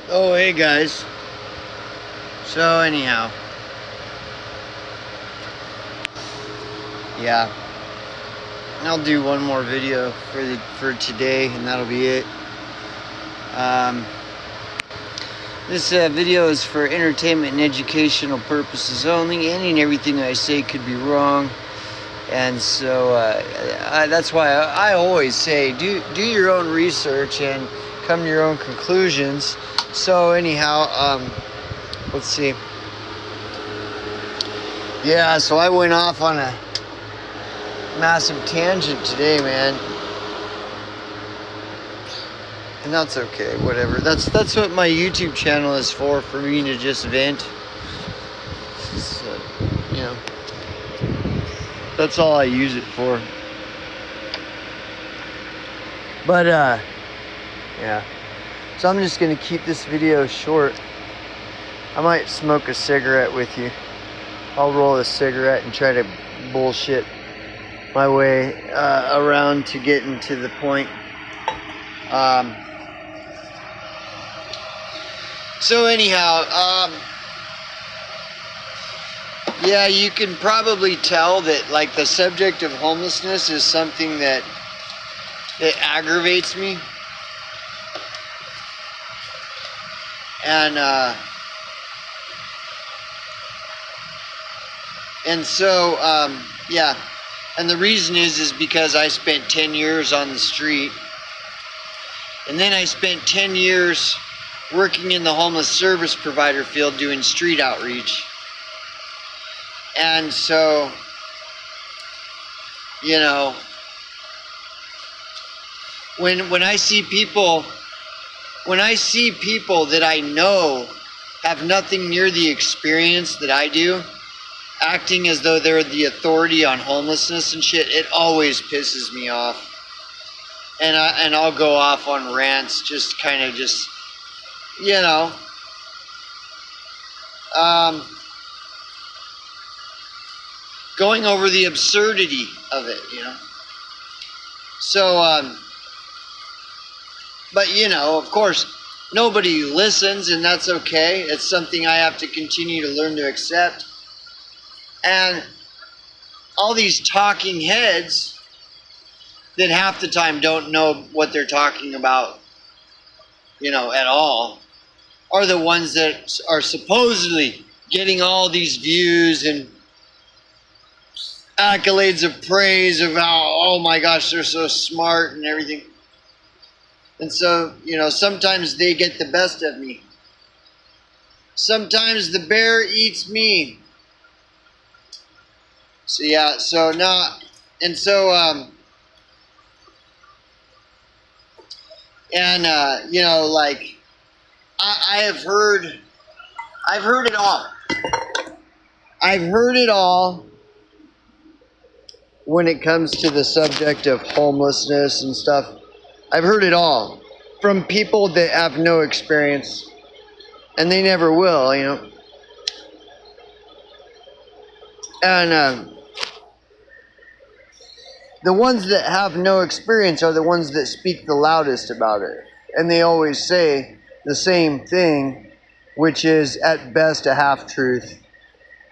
Oh, hey guys. So anyhow, yeah, I'll do one more video for today, and that'll be it. This video is for entertainment and educational purposes only. Any and everything I say could be wrong, and so that's why I always say do your own research and come to your own conclusions. So anyhow, let's see. Yeah, so I went off on a massive tangent today, man. And that's okay, whatever. That's what my YouTube channel is for me to just vent. So, you know, that's all I use it for. But, yeah. So I'm just gonna keep this video short. I might smoke a cigarette with you. I'll roll a cigarette and try to bullshit my way around to getting to the point. So anyhow, yeah, you can probably tell that like the subject of homelessness is something that aggravates me. And so, yeah. And the reason is because I spent 10 years on the street. And then I spent 10 years working in the homeless service provider field doing street outreach. And so, you know, when I see people that I know have nothing near the experience that I do, acting as though they're the authority on homelessness and shit, it always pisses me off. And I'll go off on rants, just kind of just, you know, going over the absurdity of it, you know. So, but you know, of course, nobody listens, and that's okay. It's something I have to continue to learn to accept. And all these talking heads that half the time don't know what they're talking about, you know, at all, are the ones that are supposedly getting all these views and accolades of praise of how, oh my gosh, they're so smart and everything. And so, you know, sometimes they get the best of me. Sometimes the bear eats me. So yeah, so now, and so, you know, like, I've heard it all. I've heard it all when it comes to the subject of homelessness and stuff. I've heard it all from people that have no experience, and they never will, you know. And the ones that have no experience are the ones that speak the loudest about it. And they always say the same thing, which is at best a half-truth.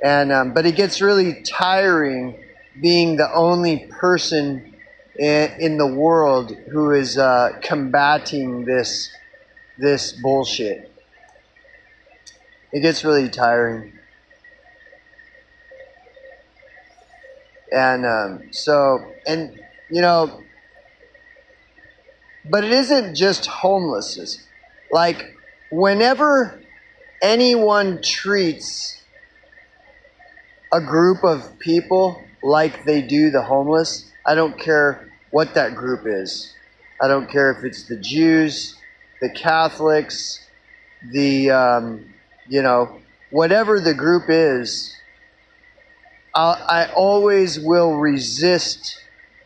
And but it gets really tiring being the only person in the world who is combating this bullshit. It gets really tiring. And so, and you know, but it isn't just homelessness. Like, whenever anyone treats a group of people like they do the homeless, I don't care what that group is. I don't care if it's the Jews, the Catholics, the, you know, whatever the group is, I always will resist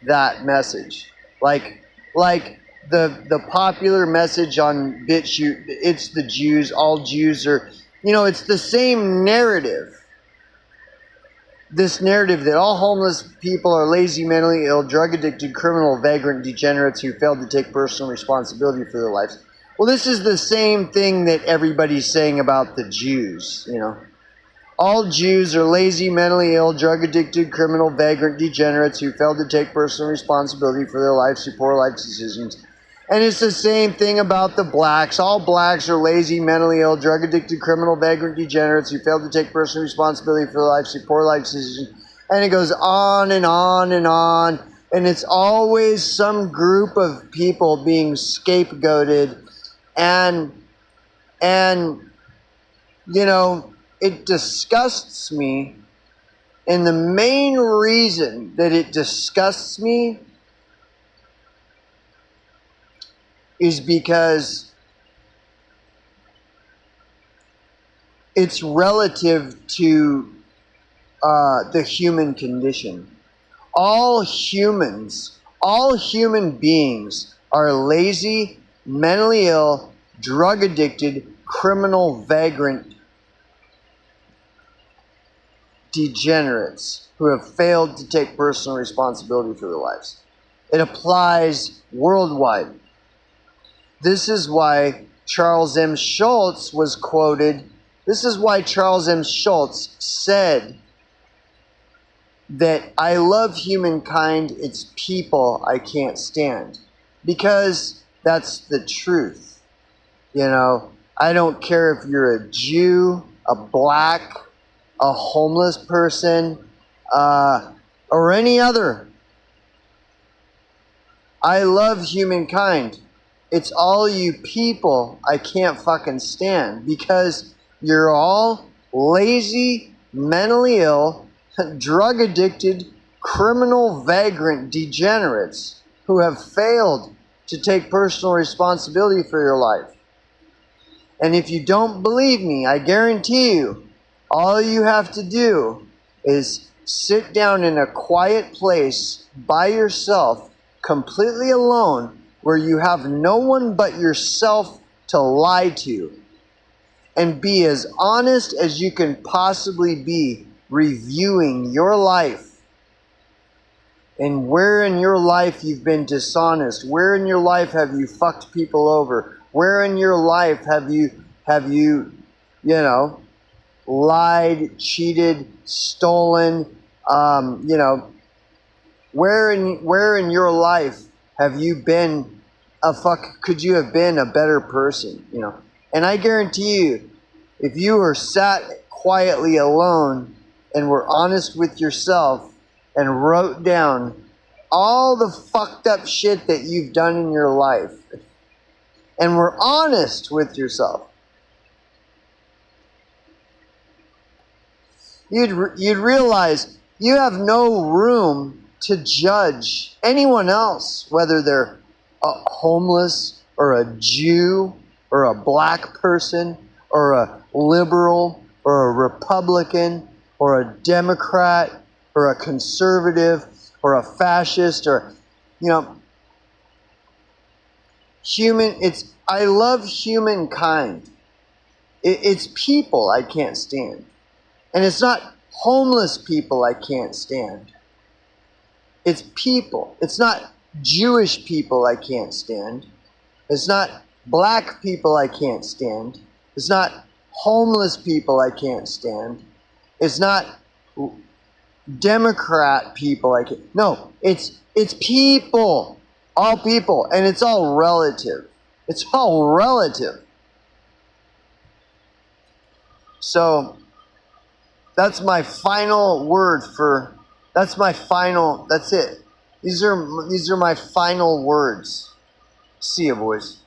that message. Like the popular message on BitChute, it's the Jews, all Jews are, you know, it's the same narrative. This narrative that all homeless people are lazy, mentally ill, drug addicted, criminal, vagrant, degenerates who failed to take personal responsibility for their lives. Well, this is the same thing that everybody's saying about the Jews, you know. All Jews are lazy, mentally ill, drug-addicted, criminal, vagrant, degenerates who failed to take personal responsibility for their lives through poor life decisions. And it's the same thing about the blacks. All blacks are lazy, mentally ill, drug-addicted, criminal, vagrant, degenerates who failed to take personal responsibility for their lives through poor life decisions. And it goes on and on and on. And it's always some group of people being scapegoated. And you know, it disgusts me. And the main reason that it disgusts me is because it's relative to the human condition. All humans, all human beings are lazy, mentally ill, drug addicted, criminal, vagrant degenerates who have failed to take personal responsibility for their lives. It applies worldwide. This is why Charles M. Schulz was quoted. This is why Charles M. Schulz said that I love humankind, it's people I can't stand. Because that's the truth. You know, I don't care if you're a Jew, a black, a homeless person, or any other. I love humankind. It's all you people I can't fucking stand because you're all lazy, mentally ill, drug addicted, criminal, vagrant degenerates who have failed to take personal responsibility for your life. And if you don't believe me, I guarantee you, all you have to do is sit down in a quiet place by yourself, completely alone, where you have no one but yourself to lie to, and be as honest as you can possibly be reviewing your life and where in your life you've been dishonest, where in your life have you fucked people over, where in your life have you lied, cheated, stolen, where in your life have you been could you have been a better person, you know? And I guarantee you, if you were sat quietly alone and were honest with yourself and wrote down all the fucked up shit that you've done in your life and were honest with yourself, you'd realize you have no room to judge anyone else, whether they're homeless or a Jew or a black person or a liberal or a Republican or a Democrat or a conservative or a fascist or, I love humankind. It's people I can't stand. And it's not homeless people I can't stand. It's people. It's not Jewish people I can't stand. It's not black people I can't stand. It's not homeless people I can't stand. It's not Democrat people I can't. No, it's people. All people. And it's all relative. It's all relative. So that's my final word that's it. These are my final words. See ya, boys.